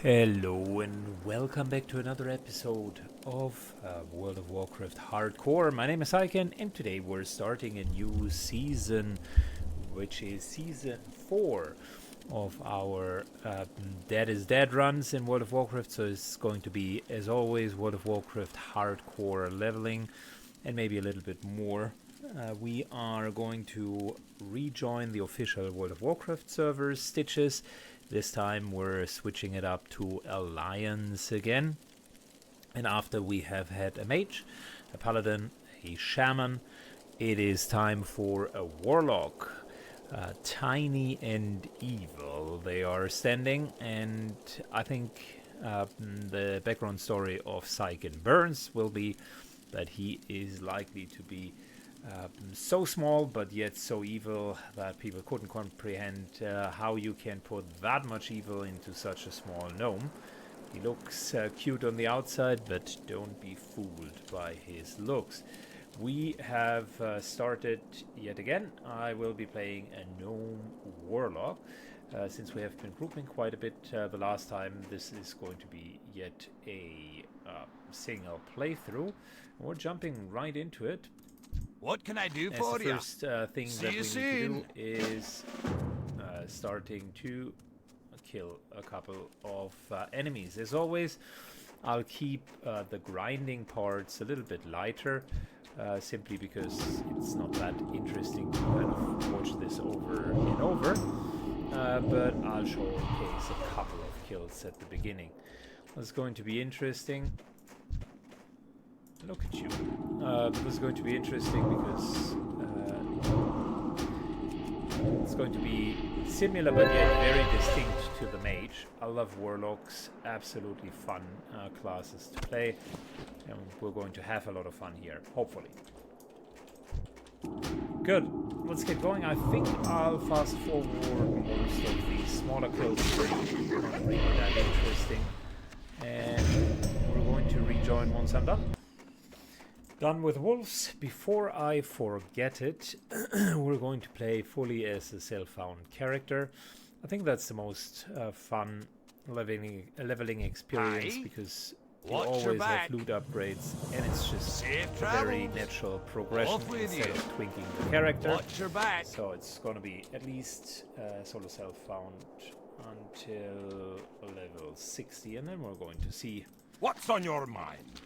Hello and welcome back to another episode of World of Warcraft Hardcore. My name is Iken and today we're starting a new season, which is season 4 of our Dead is Dead runs in World of Warcraft. So it's going to be, as always, World of Warcraft Hardcore leveling and maybe a little bit more. We are going to rejoin the official World of Warcraft servers, Stitches. This time we're switching it up to Alliance again. And after we have had a mage, a paladin, a shaman, it is time for a warlock. Tiny and evil they are standing, and I think the background story of Syken Burns will be that he is likely to be so small but yet so evil that people couldn't comprehend how you can put that much evil into such a small gnome. He looks cute on the outside, but don't be fooled by his looks. We have started yet again. I will be playing a gnome warlock. Since we have been grouping quite a bit the last time, this is going to be yet a single playthrough. We're jumping right into it. What can I do for you? The first thing that we need to do is starting to kill a couple of enemies. As always, I'll keep the grinding parts a little bit lighter, simply because it's not that interesting to kind of watch this over and over. But I'll showcase a couple of kills at the beginning. It's going to be interesting. Look at you. This is going to be interesting because it's going to be similar but yet very distinct to the mage. I love warlocks, absolutely fun classes to play, and we're going to have a lot of fun here, hopefully. Good, let's get going. I think I'll fast forward most of these smaller kills, not really that interesting, and we're going to rejoin once I'm done. Done with wolves. Before I forget it, we're going to play fully as a self-found character. I think that's the most fun leveling experience, because you always have loot upgrades and it's just a very natural progression instead of twinking the character. So it's going to be at least solo self-found until level 60, and then we're going to see what's on your mind.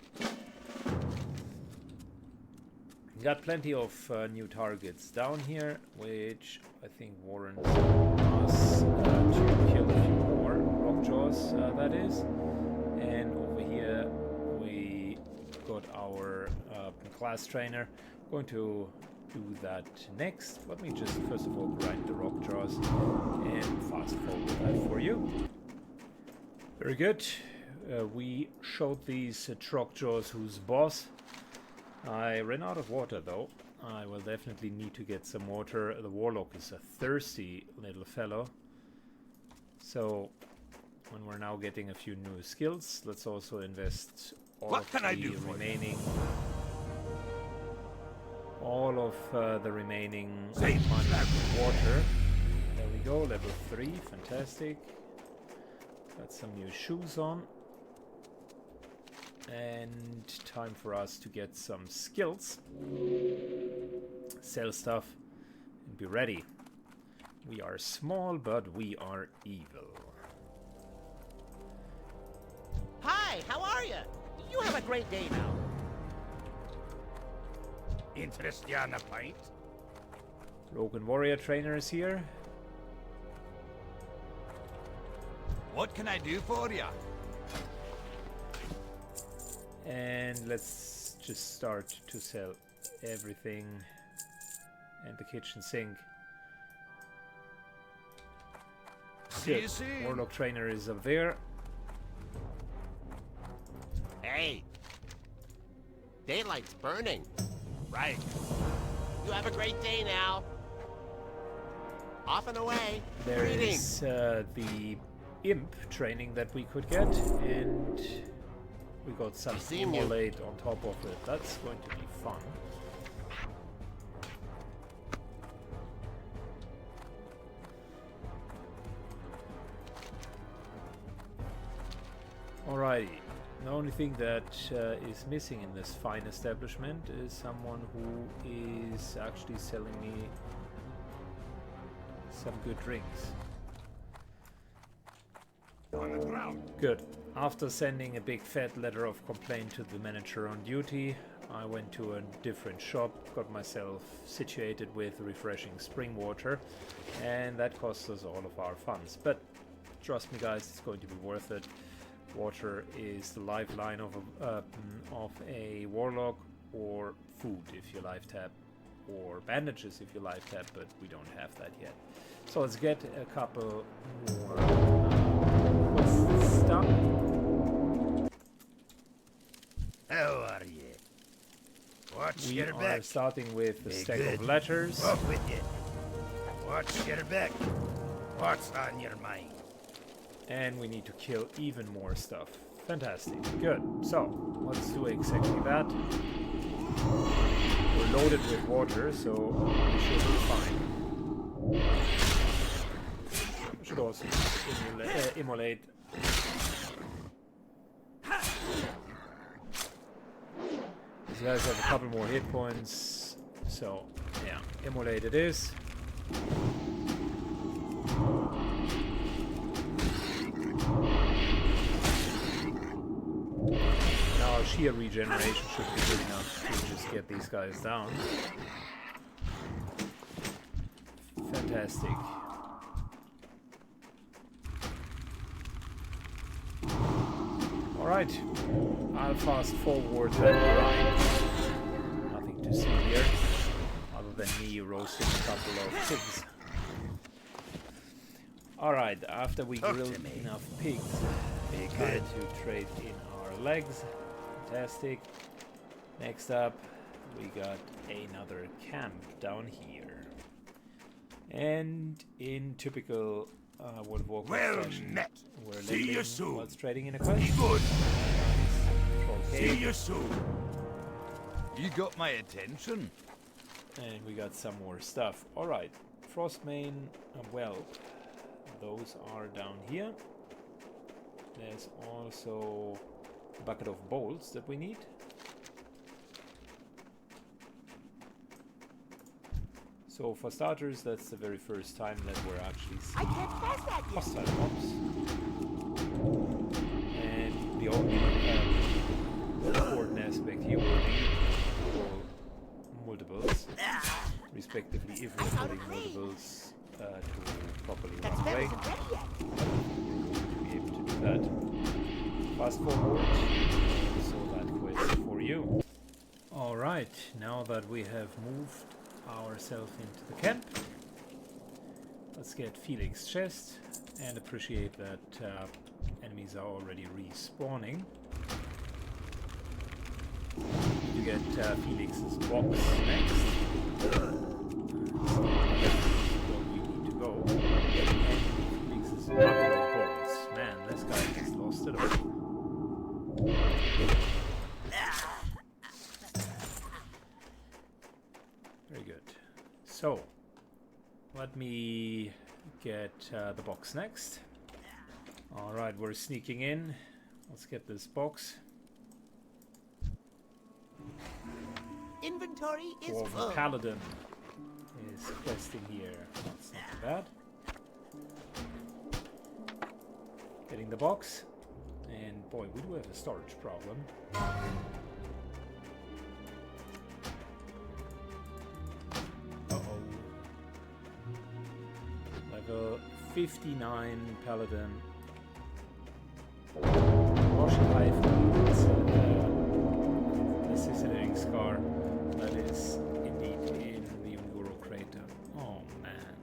Got plenty of new targets down here, which I think warrants us to kill a few more rockjaws, that is. And over here we got our class trainer. Going to do that next. Let me just first of all grind the rockjaws and fast forward that for you. Very good. We showed these rockjaws who's boss. I ran out of water though. I will definitely need to get some water. The warlock is a thirsty little fellow. So when we're now getting a few new skills, let's also invest all of the remaining money in water. There we go, level 3, fantastic. Got some new shoes on. And time for us to get some skills, sell stuff, and be ready. We are small, but we are evil. Hi, how are you? You have a great day now. Interest you on a pint? Rogue warrior trainer is here. What can I do for you? And let's just start to sell everything and the kitchen sink. Good. Warlock trainer is up there. Hey, daylight's burning. Right. You have a great day now. Off and away. There is the imp training that we could get, and we got some immolate on top of it. That's going to be fun. Alrighty. The only thing that is missing in this fine establishment is someone who is actually selling me some good drinks. On the ground. Good. After sending a big fat letter of complaint to the manager on duty, I went to a different shop, got myself situated with refreshing spring water, and that cost us all of our funds. But trust me guys, it's going to be worth it. Water is the lifeline of a warlock, or food if you life tap, or bandages if you life tap, but we don't have that yet. So let's get a couple more quests done. How are you? What's We your are back? starting with a Be stack good. of letters. Off with you. What's your back? What's on your mind? And we need to kill even more stuff. Fantastic. Good. So, let's do exactly that. We're loaded with water, so we should be fine. We should also immolate. These guys have a couple more hit points. So, yeah, immolate it is. Now sheer regeneration should be good enough to just get these guys down. Fantastic. Alright, I'll fast forward that grind. Nothing to see here, other than me roasting a couple of pigs. Alright, after we grilled enough pigs, we time to trade in our legs. Fantastic. Next up, we got another camp down here. And in typical World of Warcraft Well fashion, met. we're See you living soon. what's trading in a quest. Be good. Okay. See you soon. You got my attention. And we got some more stuff. Alright, Frostmane, well, those are down here. There's also a bucket of bolts that we need. So for starters, that's the very first time that we're actually I seeing can't pass that yet. hostile mobs. And the only important aspect here will be for multiples, respectively if we're putting multiples to properly That run spell away. isn't ready yet. To be able to do that. Fast forward, so that quest for you. Alright, now that we have moved ourselves into the camp, let's get Felix's chest and appreciate that enemies are already respawning. You get Felix's box next. Where we need to go. And Felix's bucket of bolts. Man, this guy just lost it all. Very good. So, let me get the box next. Alright, we're sneaking in. Let's get this box. Inventory is Dwarven full. Paladin is questing here. That's not too bad. Getting the box. And boy, we do have a storage problem. Uh-oh. Level 59 Paladin. Russian Hive. This is an egg scar. That is indeed in the Ungoro crater. Oh man.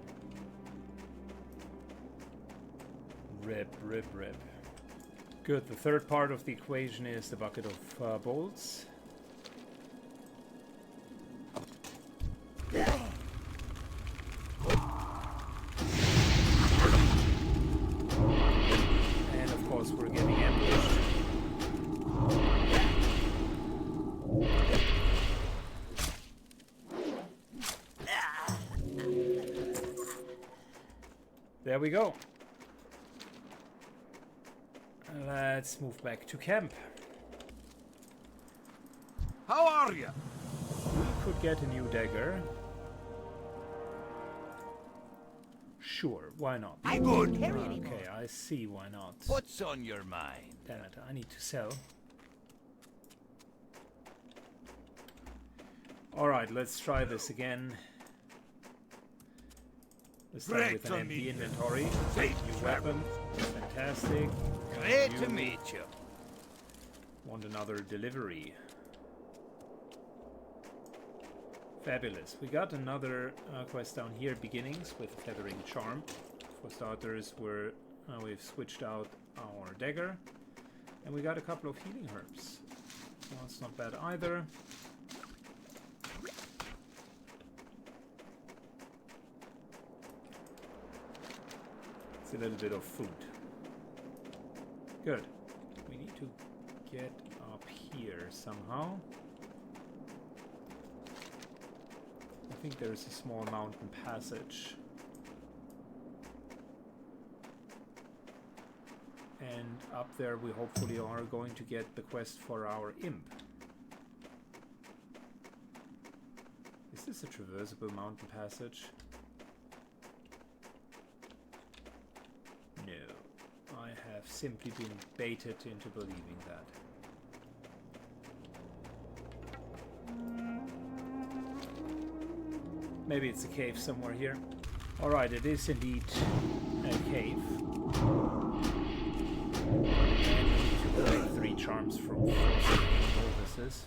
Rip, rip, rip. Good, the third part of the equation is the bucket of bolts. And of course we're getting ambushed. There we go. Let's move back to camp. How are you? We could get a new dagger. Sure, why not? I good. Okay, I see why not. What's on your mind? Damn it, I need to sell. Alright, let's try this again. This time with an empty inventory. New weapon. Fantastic. Great to meet you. Want another delivery. Fabulous. We got another quest down here, beginnings with a feathering charm. For starters, we've switched out our dagger, and we got a couple of healing herbs. Well, that's not bad either. It's a little bit of food. Good. We need to get up here somehow. I think there's a small mountain passage. And up there we hopefully are going to get the quest for our imp. Is this a traversable mountain passage? No. I have simply been baited into believing that. Maybe it's a cave somewhere here. Alright, it is indeed a cave. And we need to collect 3 charms from novices.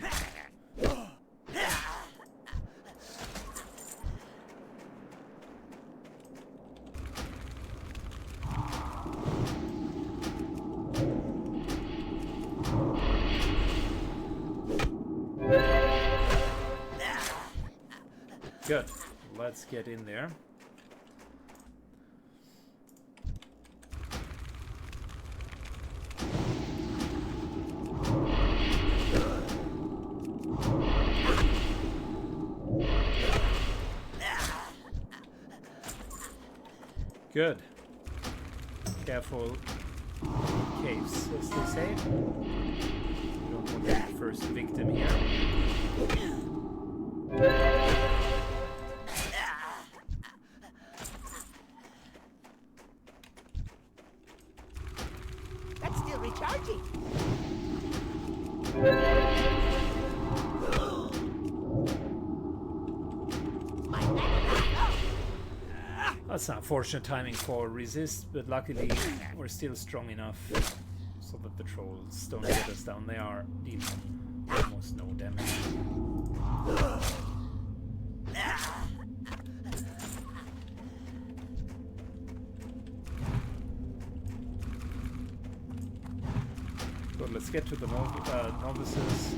Good. Let's get in there. Good. Careful caves, as they say. We don't want to be the first victim here. That's still recharging. That's unfortunate timing for resist, but luckily we're still strong enough so that the trolls don't get us down. They are dealing almost no damage. Good, let's get to the novices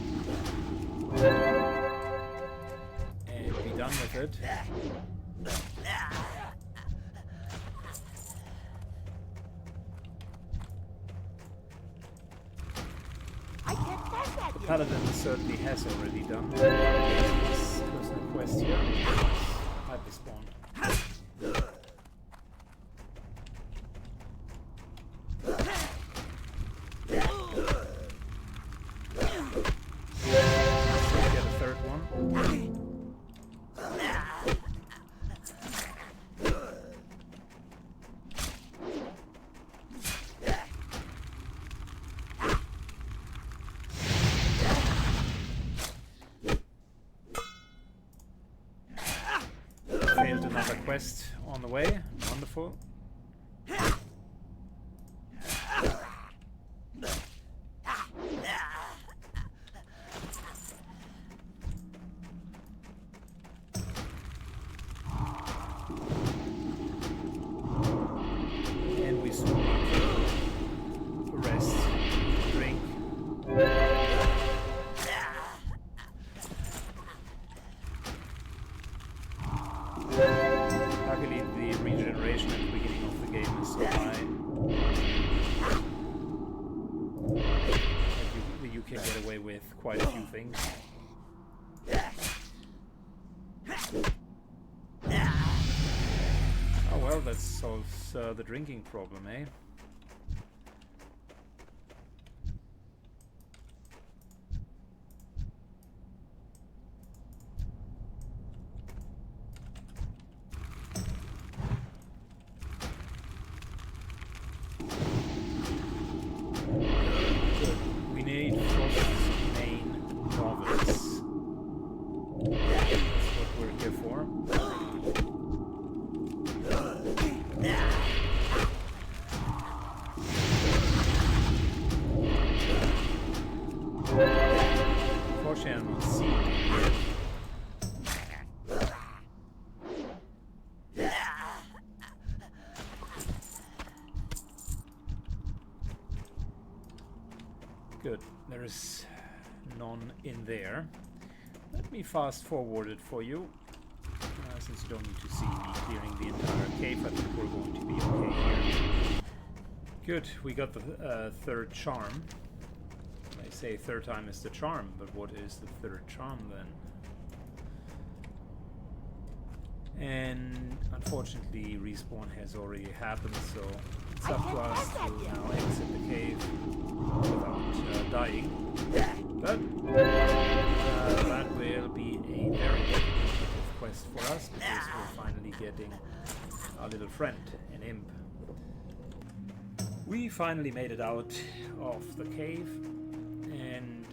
and be done with it. The paladin certainly has already done this personal quest here. Hyper spawn. Let's get a third one. Failed another quest on the way. Wonderful. And we soon need to rest, drink. Luckily, the regeneration at the beginning of the game is so high that you can get away with quite a few things. Oh well, that solves the drinking problem, eh? more. Unfortunately, I'm not seeing it. Good, there is none in there. Let me fast forward it for you, since you don't need to see me clearing the entire cave. I think we're going to be okay here. Good, we got the third charm. They say third time is the charm, but what is the third charm then? And unfortunately, respawn has already happened, so it's up to us to now exit the cave without dying. But that will be a very difficult quest for us, because we're finally getting our little friend, an imp. We finally made it out of the cave and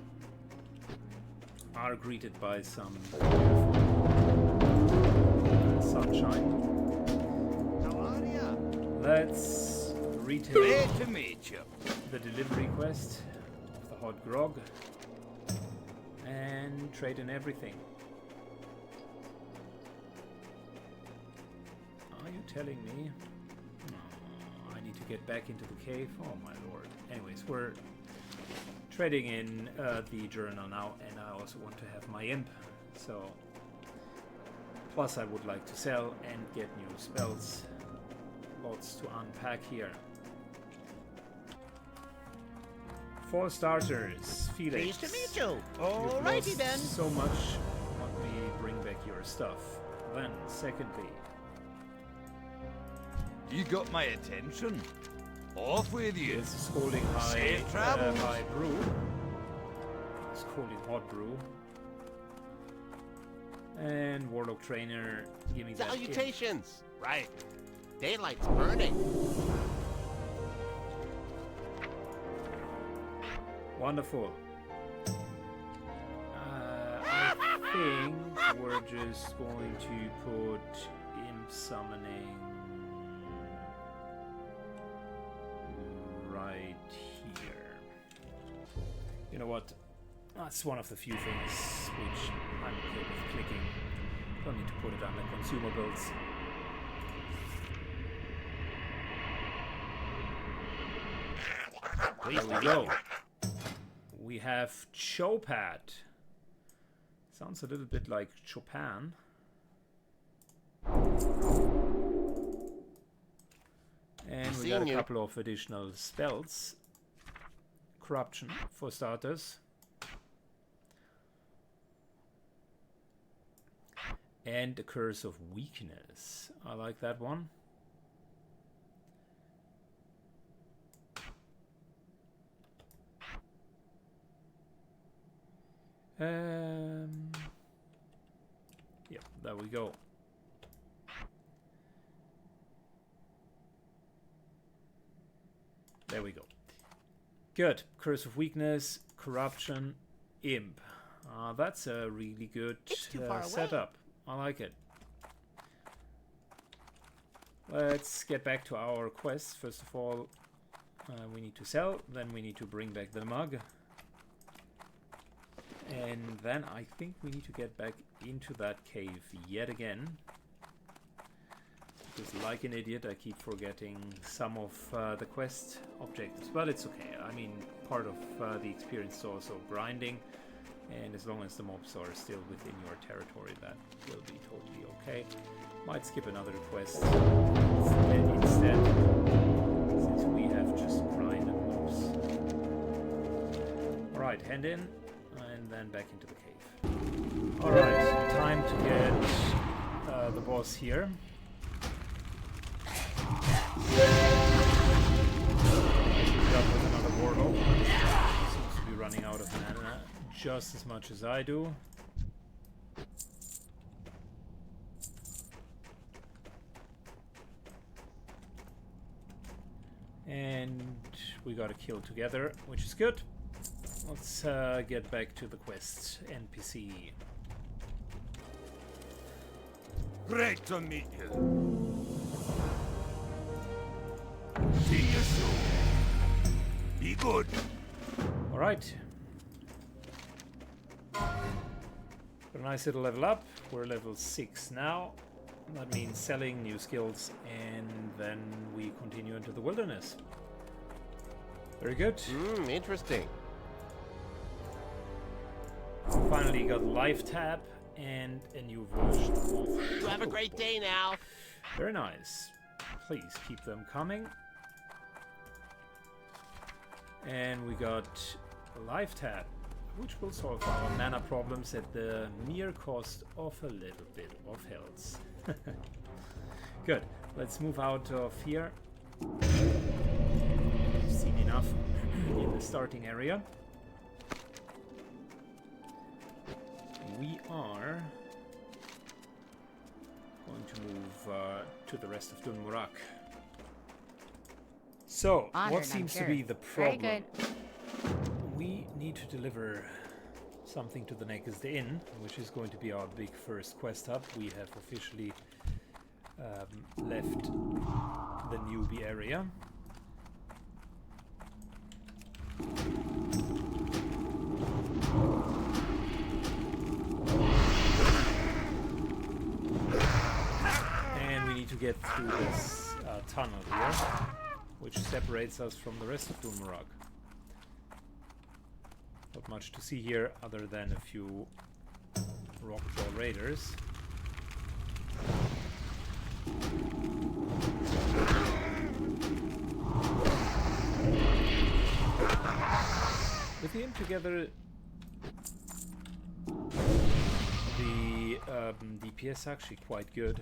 are greeted by some sunshine. How are ya? Let's retake Great to meet you. the delivery quest of the hot grog and trade in everything. Are you telling me? Oh, I need to get back into the cave? Oh my lord. Anyways, we're trading in the journal now, and I also want to have my imp, so plus I would like to sell and get new spells. Lots to unpack here. For starters, Felix, Pleased to meet you. you've Alrighty lost then. so much, let me bring back your stuff. Then, secondly, You got my attention. Off with you. it's Scalding Safe travels. High Brew. Scalding Hot Brew. And Warlock Trainer, give me that. Salutations. Right. Daylight's burning. Wonderful. I think we're just going to put Imp Summoning right here. You know what? That's one of the few things which I'm okay with clicking. Don't need to put it under consumables. There we go. We have Chopat. Sounds a little bit like Chopin. And we got a couple of additional spells. Corruption, for starters. And the Curse of Weakness. I like that one. Yep, there we go. There we go. Good. Curse of Weakness, Corruption, Imp. That's a really good setup. I like it. Let's get back to our quest. First of all, we need to sell, then we need to bring back the mug. And then I think we need to get back into that cave yet again. Because like an idiot, I keep forgetting some of the quest objectives. But it's okay. I mean, part of the experience is also grinding. And as long as the mobs are still within your territory, that will be totally okay. Might skip another quest instead, since we have just grinded mobs. Alright, hand in. And then back into the cave. Alright, time to get the boss here. Up with another Warlock. Seems to be running out of mana just as much as I do. And we got a kill together, which is good. Let's get back to the quest NPC. Great to meet you. See you soon. Be good. All right. Got a nice little level up. We're level 6 now. That means selling new skills, and then we continue into the wilderness. Very good. Interesting. Finally got life tab and a new version of You have a great day now. Very nice. Please keep them coming. And we got a life tab, which will solve our mana problems at the mere cost of a little bit of health. Good. Let's move out of here. We've seen enough in the starting area. We are going to move to the rest of Dunmurak. So, what seems to be the problem? Very good. We need to deliver something to the Next Inn, which is going to be our big first quest hub. We have officially left the newbie area. And we need to get through this tunnel here, which separates us from the rest of Dunmurak. Not much to see here other than a few rockjaw raiders. With the imp together, the DPS actually quite good.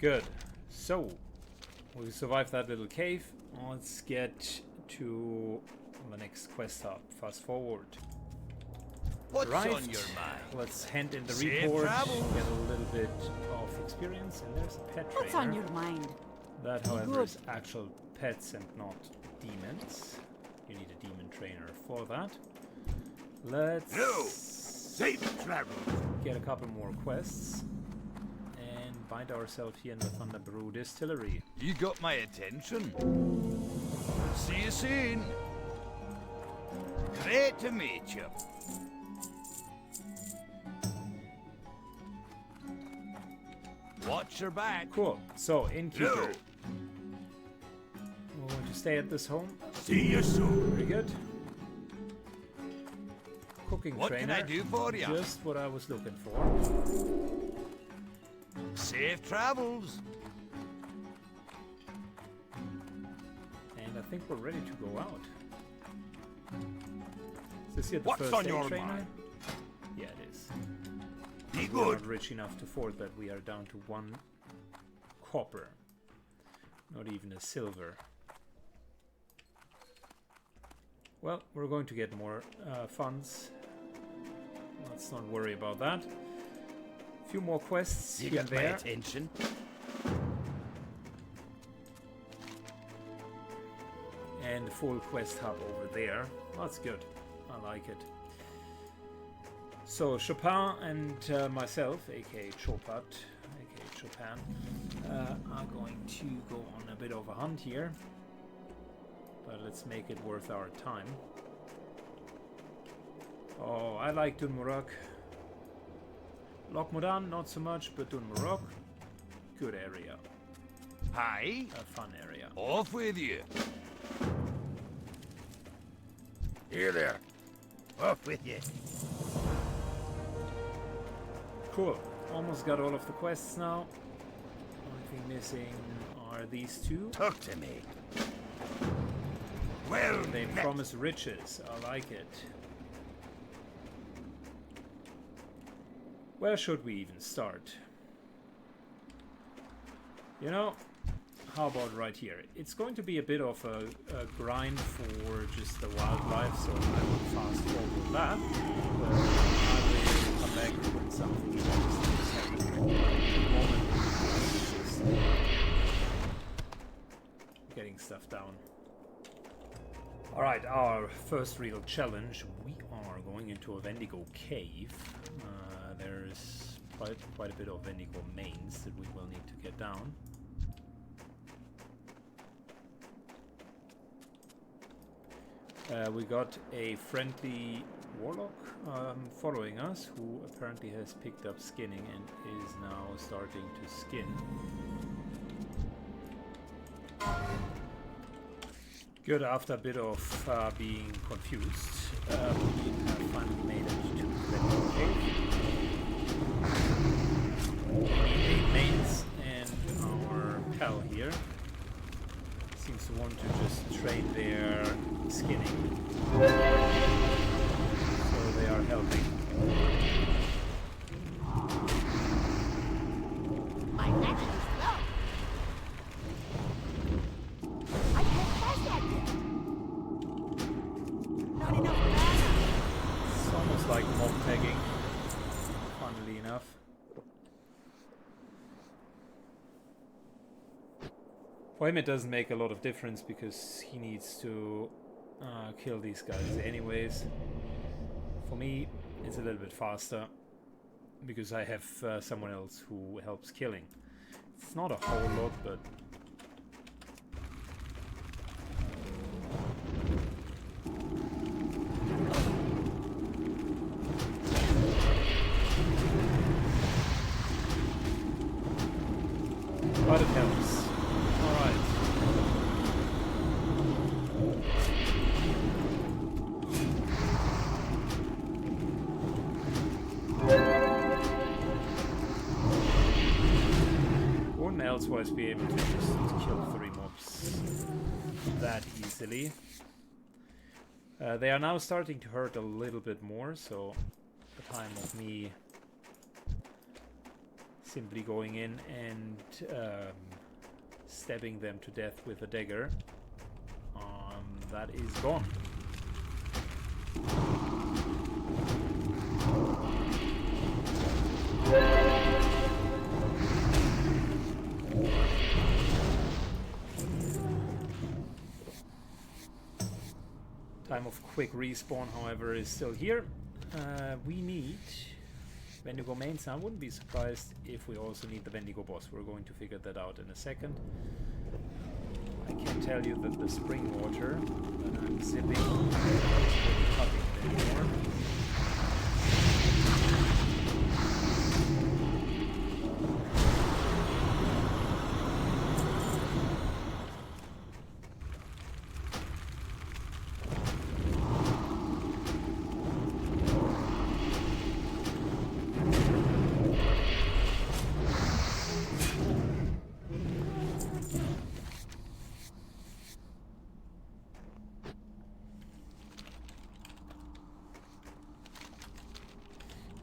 Good. So, we survived that little cave. Let's get to the next quest hub. Fast forward. What's Right. on your mind? Let's hand in the Safe report, travels. get a little bit of experience, and there's a pet What's trainer. on your mind? That, however, good. is actual pets and not demons. You need a demon trainer for that. Let's No. Safe travel. get a couple more quests and bind ourselves here in the Thunder Brew Distillery. You got my attention. See you soon. Great to meet you. Watch your back. Cool. So, innkeeper. No. We're going to stay at this home. See you soon. Very good. Cooking What trainer. can I do for you? Just what I was looking for. Safe travels. And I think we're ready to go out. Is this here the What's first on aid your trainer? mind? Yeah, it is. Be We're good. not rich enough to afford that. We are down to 1 copper. Not even a silver. Well, we're going to get more funds. Let's not worry about that. A few more quests You here and got my there. attention. And the full quest hub over there. That's good. I like it. So Chopin and myself, aka Chopat, aka Chopin, are going to go on a bit of a hunt here. But let's make it worth our time. Oh, I like Dunmurak. Lokmodan, not so much, but Dunmurak, good area. Hi. A fun area. Off with you. Here there. Off with you. Cool. Almost got all of the quests now. Only thing missing are these two. Talk to me. Well, They met. promise riches. I like it. Where should we even start? You know, how about right here? It's going to be a bit of a grind for just the wildlife, so I will fast forward that. But I will come back when something interesting is happening. At the moment, it's just getting stuff down. Alright, our first real challenge. We are going into a Wendigo cave. There's quite a bit of Wendigo mains that we will need to get down. We got a friendly warlock following us, who apparently has picked up skinning and is now starting to skin. Good, after a bit of being confused, we have finally made it to the Wendigo cave. We need 8 mains, and our pal here seems to want to just train their skinning. So they are helping. My action's slow. I can't pass that yet. Not enough mana. It's almost like mob tagging, funnily enough. For him it doesn't make a lot of difference because he needs to kill these guys anyways. For me it's a little bit faster because I have someone else who helps killing. It's not a whole lot, but it helps. Alright. Wouldn't elsewise be able to just kill 3 mobs that easily. They are now starting to hurt a little bit more, so the time of me simply going in and stabbing them to death with a dagger, that is gone. Time of quick respawn, however, is still here. We need Wendigo mains. I wouldn't be surprised if we also need the Wendigo boss. We're going to figure that out in a second. I can tell you that the spring water that I'm sipping is really cutting it anymore.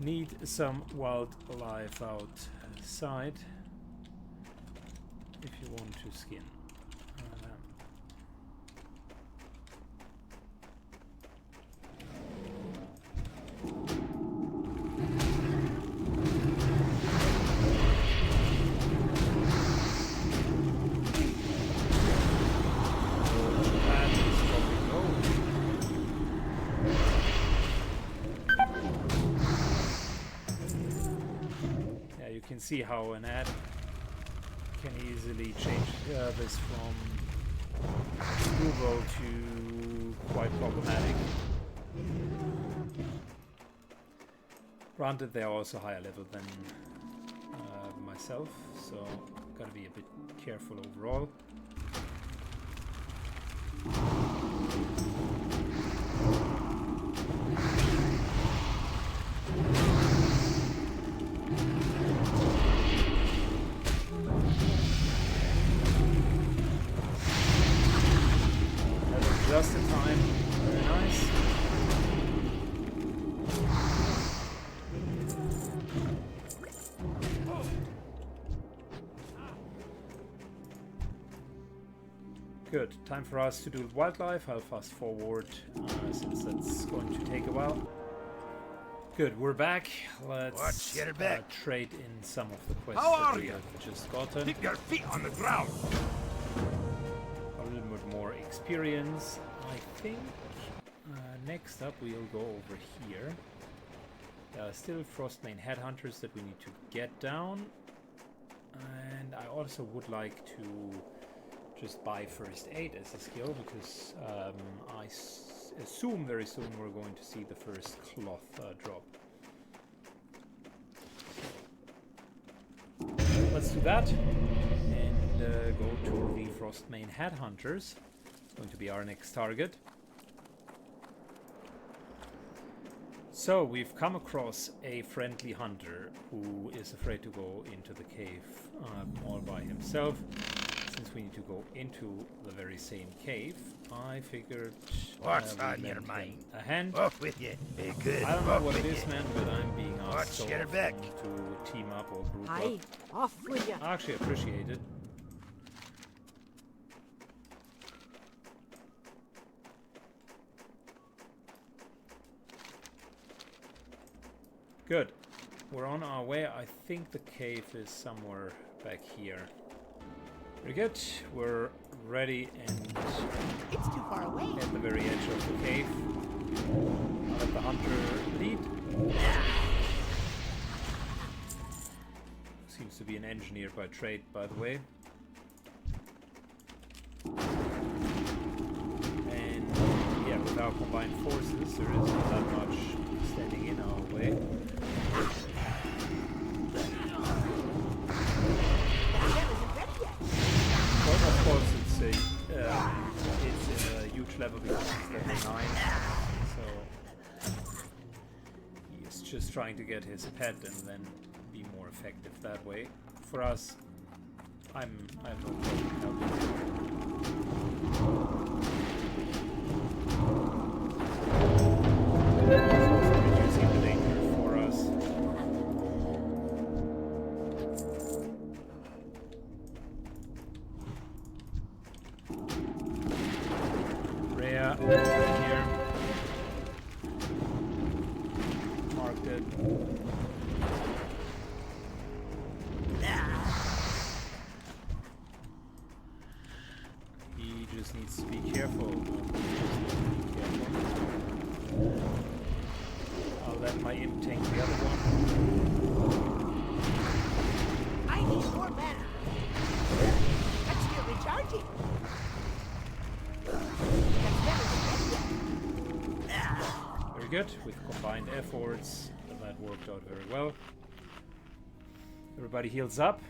Need some wildlife outside if you want to skin. You can see how an ad can easily change this from doable to quite problematic. Granted, they are also higher level than myself, so gotta be a bit careful overall. just in time. Very nice. Good. Time for us to do wildlife. I'll fast forward since that's going to take a while. Good, we're back. Let's trade in some of the quests that we have just gotten. Keep your feet on the ground. A little bit more experience. I think next up we'll go over here. Still Frostmane headhunters that we need to get down. And I also would like to just buy first aid as a skill, because I assume very soon we're going to see the first cloth drop. Let's do that and go to the Frostmane headhunters. It's going to be our next target. So we've come across a friendly hunter who is afraid to go into the cave all by himself. Since we need to go into the very same cave, I figured What's on your mind? a hand. Off with you. Be good. I don't know what it is, man, but I'm being asked so Get her often back. to team up or group Aye, up. off with you. I actually appreciate it. Good. We're on our way. I think the cave is somewhere back here. Very good. We're ready and It's too far away. at the very edge of the cave. I'll let the hunter lead. Seems to be an engineer by trade, by the way. And yeah, with our combined forces, there isn't that much standing in our way. But of course, it's in a huge level because it's level 9. So he's just trying to get his pet and then be more effective that way. For us, I have no problem helping him. Reducing the danger for us. Rhea, here. Marked it. He just needs to be careful. I'll let my imp tank the other one. I need more mana. That's still recharging. Very good. With combined efforts, that worked out very well. Everybody heals up.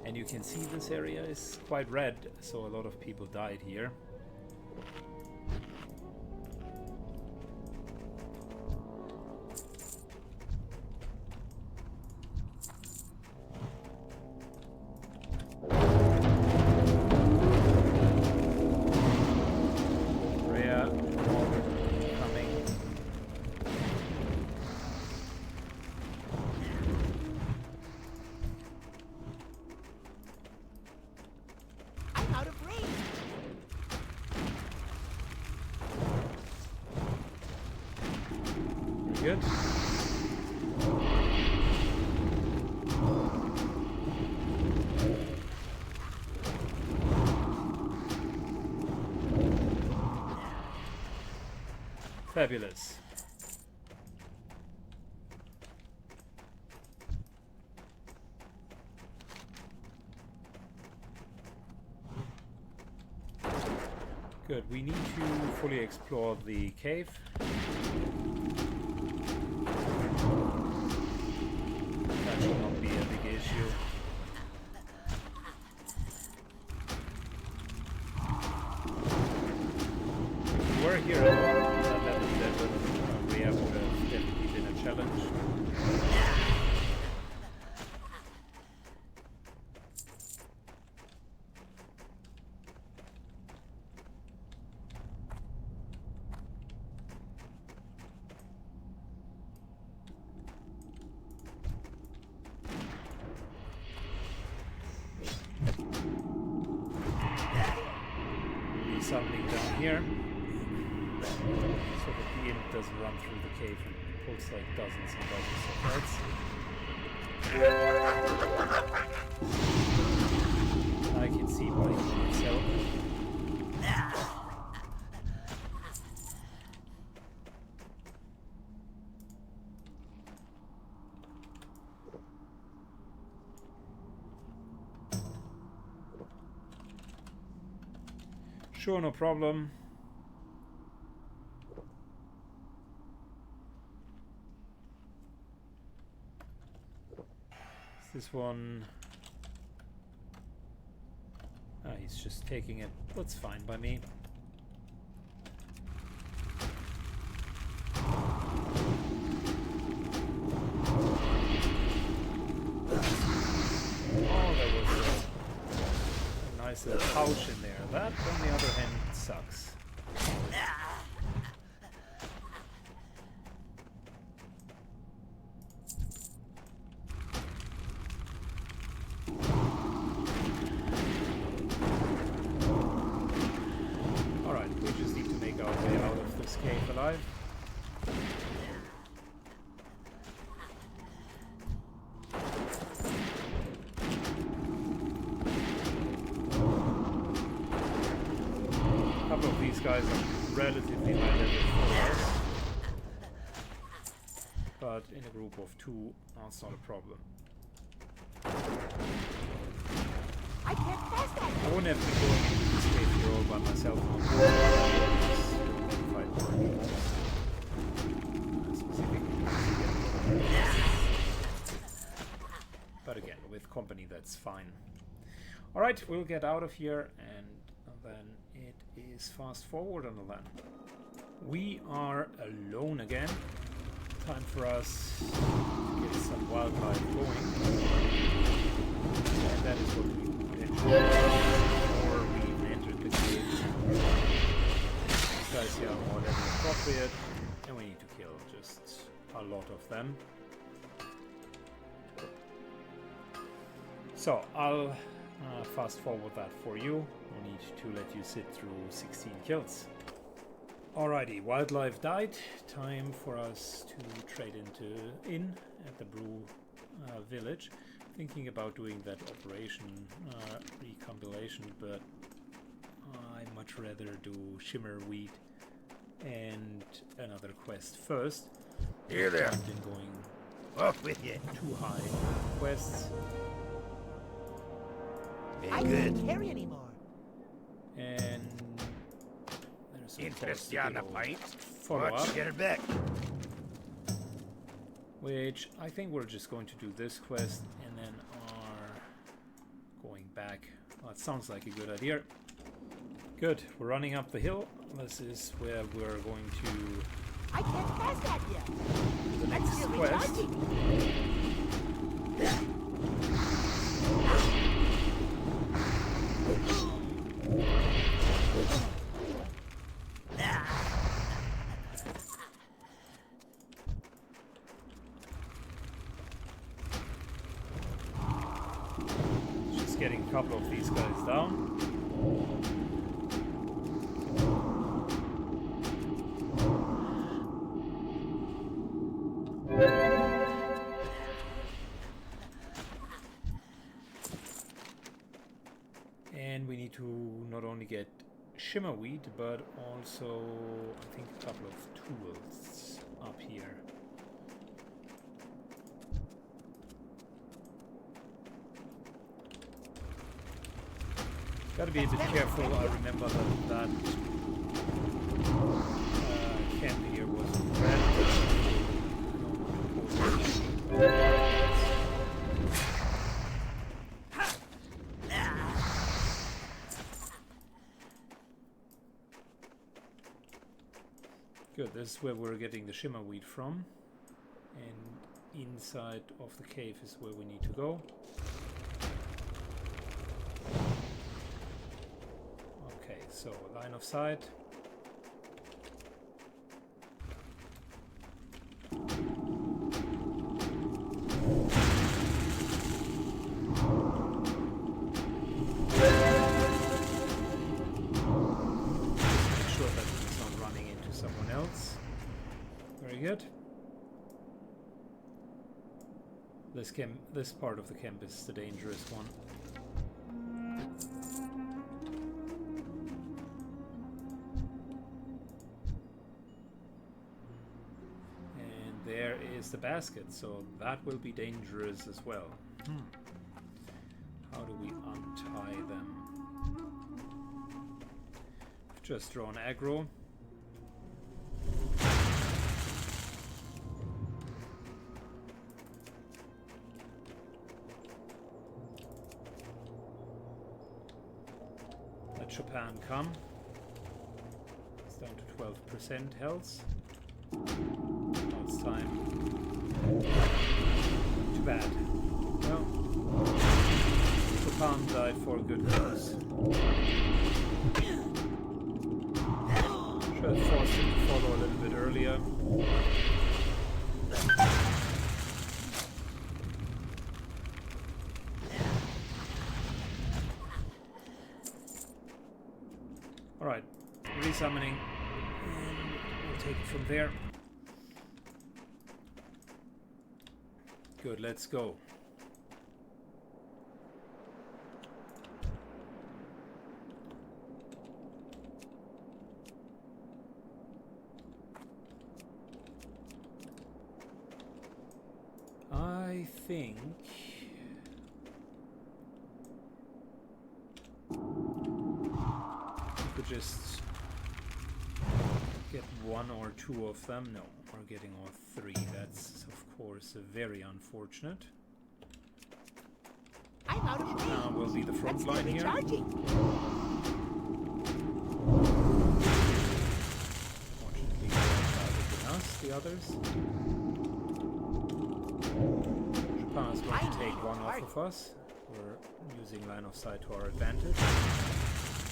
And you can see this area is quite red, so a lot of people died here. Rhea, coming. I'm out of range. Very good. Fabulous. Good. We need to fully explore the cave. That should not be a big issue. If we were here at level 11, Rhea would have definitely been a challenge. do something down here so that the imp doesn't run through the cave and pulls like dozens and dozens of heads. I can see why he did so. Sure, no problem. Is this one? Ah, he's just taking it. That's fine by me. Oh, there was a nice little pouch in there. That, on the other hand, sucks. Alright, we just need to make our way out of this cave alive. These guys are relatively high level for us, but in a group of two, that's not a problem. I can't pass that. I wouldn't have been going into this cave here all by myself. But again, with company, that's fine. Alright, we'll get out of here, and then it is fast forward on the land. We are alone again. Time for us to get some wildlife going. And that is what we potentially before we even entered the cave. These guys here are more level appropriate, and we need to kill just a lot of them. So I'll fast forward that for you. I need to let you sit through 16 kills. Alrighty, wildlife died. Time for us to trade in at the Brew village. Thinking about doing that operation recompilation, but I'd much rather do Shimmer wheat and another quest first. Here there. I've been going Off with you. too high quests. Be I good. can't carry anymore. And there's of Interest course you on the the pint? follow-up, Watch, get her back. which I think we're just going to do this quest and then are going back. Well, it sounds like a good idea. Good, we're running up the hill. This is where we're going to I can't pass that yet. do the That's next still quest. recharging. Just getting a couple of these guys down. And we need to not only get Shimmer wheat, but also I think a couple of tools up here. Gotta be a bit careful. I remember that camp here was red. Good, this is where we're getting the Shimmer wheat from. And inside of the cave is where we need to go. Okay, so line of sight. good. This part of the camp is the dangerous one. And there is the basket, so that will be dangerous as well. How do we untie them? I've just drawn aggro. Let Chopin come. It's down to 12% health. Now it's time. Too bad. Well, Chopin died for a good cause. Should have forced him to follow a little bit earlier. Alright, resummoning, and we'll take it from there. Good, let's go. I think we could just get one or two of them. No, we're getting all three. That's of course very unfortunate. I'm out of range. Will be the front That's line still here. recharging. Fortunately, they're farther than us, the others. Chopin is going to take one off of us. We're using line of sight to our advantage.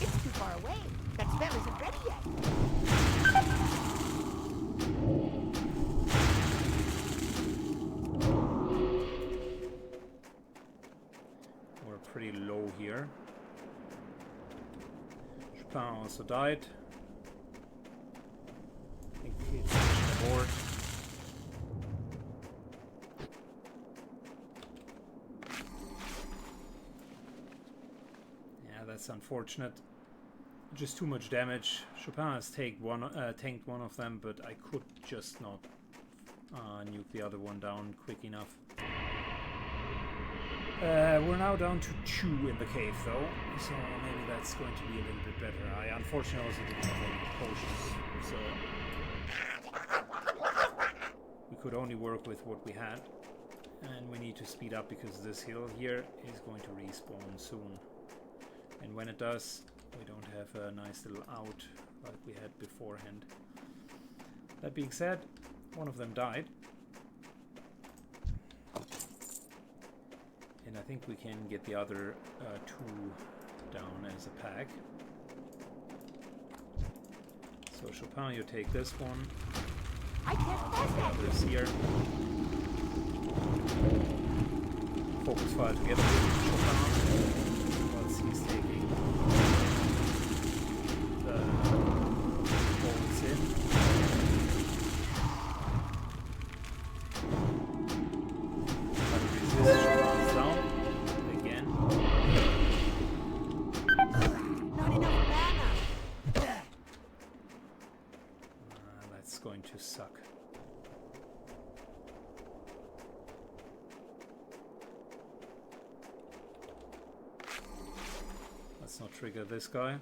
It's too far away. That spell isn't ready yet. We're pretty low here. Chopin also died. I think it's aboard. Yeah, that's unfortunate. Just too much damage. Chopin has tanked one of them, but I could just not nuke the other one down quick enough. We're now down to 2 in the cave though, so maybe that's going to be a little bit better. I unfortunately also didn't have any potions, so we could only work with what we had. And we need to speed up because this hill here is going to respawn soon. And when it does, we don't have a nice little out like we had beforehand. That being said, one of them died. And I think we can get the other 2 down as a pack. So Chopin, you take this one. I can't pass that yet. Others here. Focus fire together with Chopin. Whilst he's taking the bolts in. Try to resist Chopin's down. Again. Not enough mana. That's going to suck. Let's not trigger this guy.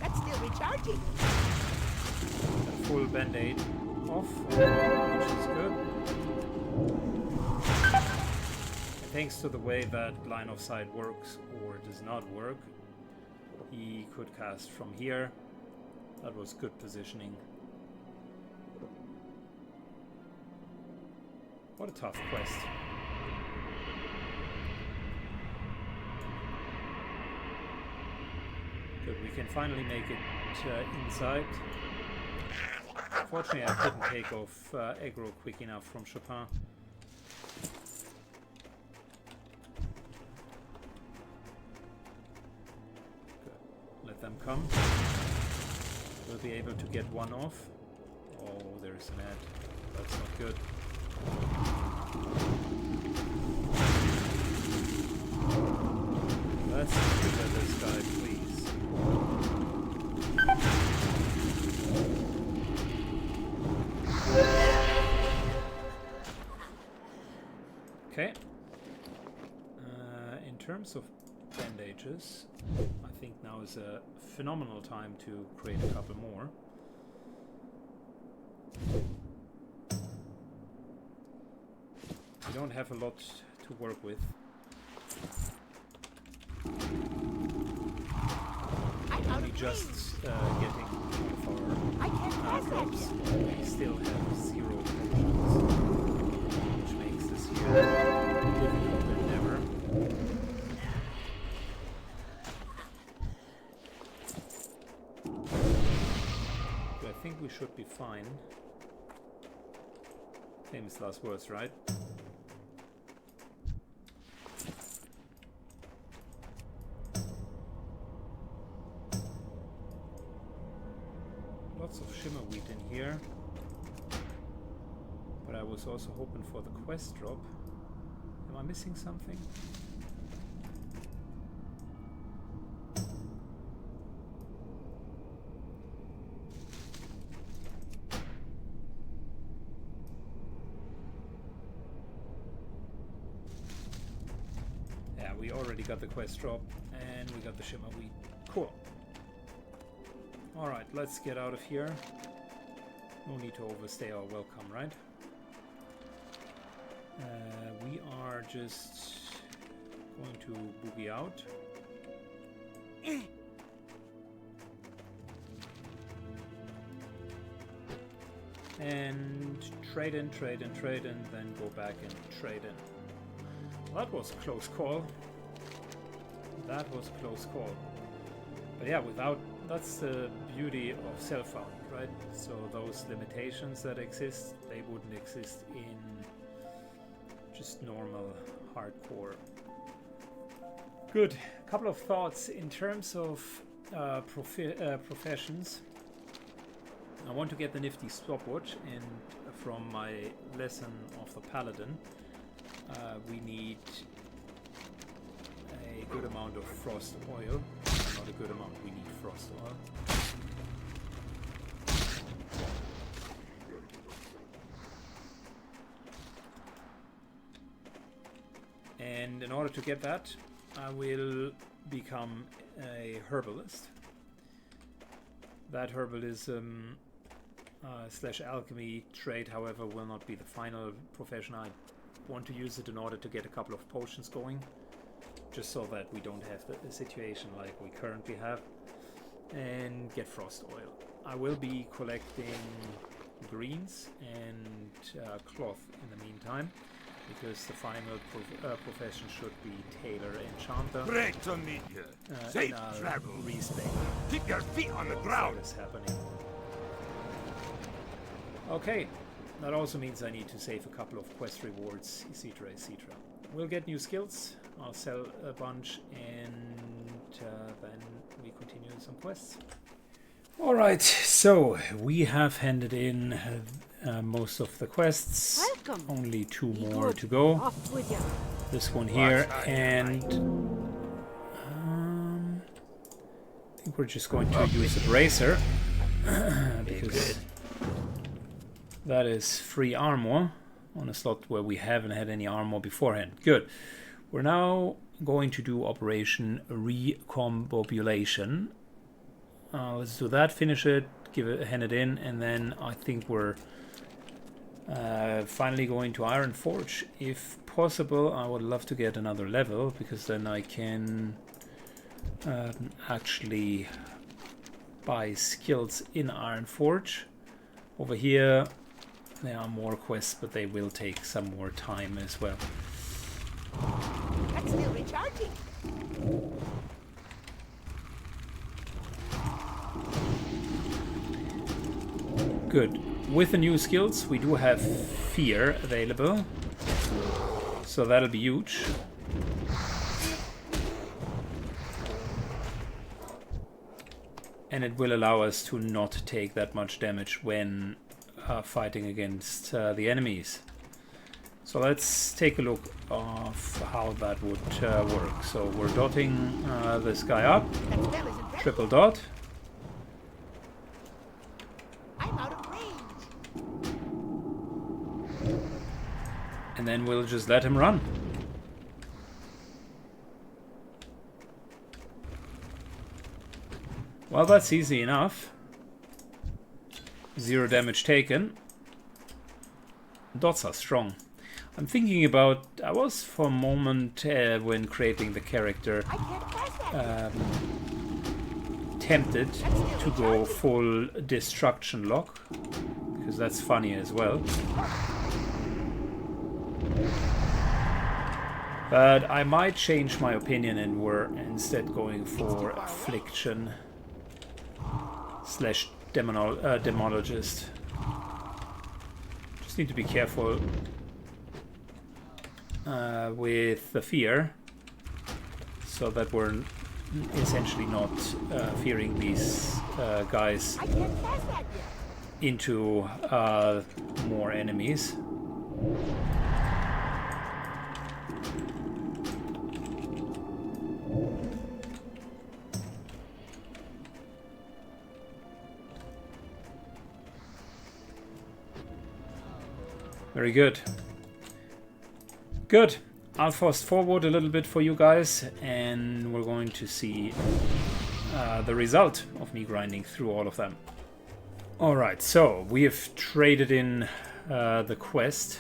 That's still recharging. A full band-aid off, which is good. And thanks to the way that line of sight works or does not work, he could cast from here. That was good positioning. What a tough quest. Good, we can finally make it inside. Fortunately, I couldn't take off aggro quick enough from Chopin. Good. Let them come. We'll be able to get one off. Oh, there's an ad. That's not good. Let's trigger this guy, please. Okay. In terms of bandages, I think now is a phenomenal time to create a couple more. We don't have a lot to work with. Only just getting of our drops. We still have 0 potions, which makes this year difficult than ever. But I think we should be fine. Famous last words, right? Lots of shimmer wheat in here, but I was also hoping for the quest drop. Am I missing something? Yeah, we already got the quest drop and we got the shimmer wheat. Cool. Alright, let's get out of here. No need to overstay our welcome, right? We are just going to boogie out. And trade in, then go back and trade in. Well, that was a close call. That was a close call. But yeah, that's the beauty of self-found, right? So those limitations that exist, they wouldn't exist in just normal hardcore. Good. A couple of thoughts in terms of professions. I want to get the nifty stopwatch, and from my lesson of the paladin, we need a good amount of frost oil. Not a good amount, we need frost oil. And in order to get that, I will become a herbalist. That herbalism slash alchemy trade, however, will not be the final profession. I want to use it in order to get a couple of potions going, just so that we don't have the situation like we currently have, and get frost oil. I will be collecting greens and cloth in the meantime, because the final profession should be tailor enchanter. Great to meet you. Safe travel. Keep your feet on the ground. What is happening? Okay, that also means I need to save a couple of quest rewards, etc., etc. We'll get new skills. I'll sell a bunch, and then we continue some quests. Alright, so we have handed in most of the quests. Welcome. Only 2 more to go. Off with you. This one here, and I think we're just going to use a bracer because that is free armor on a slot where we haven't had any armor beforehand. Good. We're now going to do Operation Recombobulation. Let's do that, finish it, hand it in, and then I think we're finally going to Ironforge. If possible, I would love to get another level, because then I can actually buy skills in Ironforge. Over here there are more quests, but they will take some more time as well. That's still recharging. Good. With the new skills, we do have fear available, so that'll be huge. And it will allow us to not take that much damage when fighting against the enemies. So let's take a look of how that would work. So we're dotting this guy up. That spell isn't ready. Triple dot. I'm out of range. And then we'll just let him run. Well, that's easy enough. 0 damage taken. Dots are strong. I'm thinking about... I was for a moment when creating the character I can't pass that. tempted to go full destruction lock, because that's funny as well. But I might change my opinion and we're instead going for affliction slash demologist. Just need to be careful with the fear, so that we're essentially not fearing these guys I can't pass that yet. into more enemies. Very good. Good. I'll fast forward a little bit for you guys, and we're going to see the result of me grinding through all of them. Alright, so we have traded in the quest,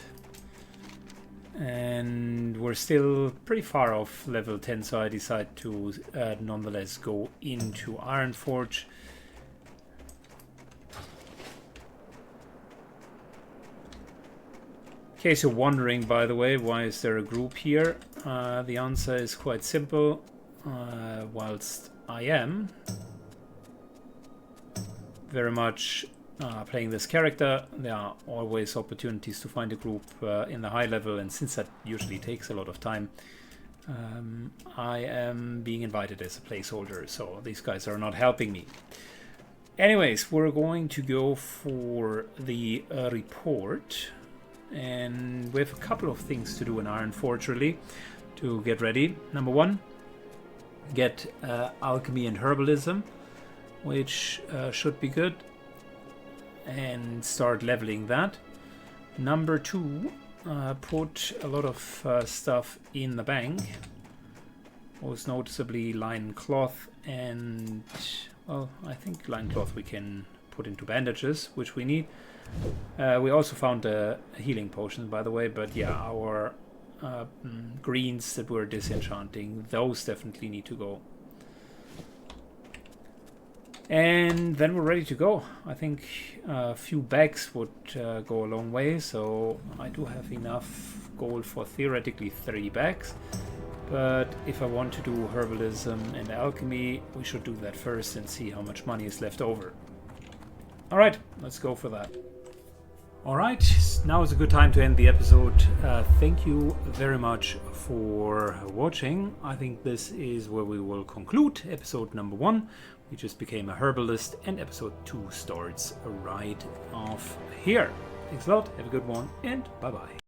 and we're still pretty far off level 10, so I decide to nonetheless go into Ironforge. In case you're wondering, by the way, why is there a group here? The answer is quite simple. Whilst I am very much playing this character, there are always opportunities to find a group in the high level, and since that usually takes a lot of time, I am being invited as a placeholder, so these guys are not helping me. Anyways, we're going to go for the report. And we have a couple of things to do in Ironforge really to get ready. Number 1, get alchemy and herbalism, which should be good, and start leveling that. Number 2, put a lot of stuff in the bank, most noticeably linen cloth, and well, I think linen cloth we can put into bandages, which we need. We also found a healing potion, by the way, but yeah, our greens that we're disenchanting, those definitely need to go. And then we're ready to go. I think a few bags would go a long way, so I do have enough gold for theoretically 3 bags. But if I want to do herbalism and alchemy, we should do that first and see how much money is left over. Alright, let's go for that. Alright, now is a good time to end the episode. Thank you very much for watching. I think this is where we will conclude episode number 1. We just became a herbalist, and episode 2 starts right off here. Thanks a lot, have a good one, and bye bye.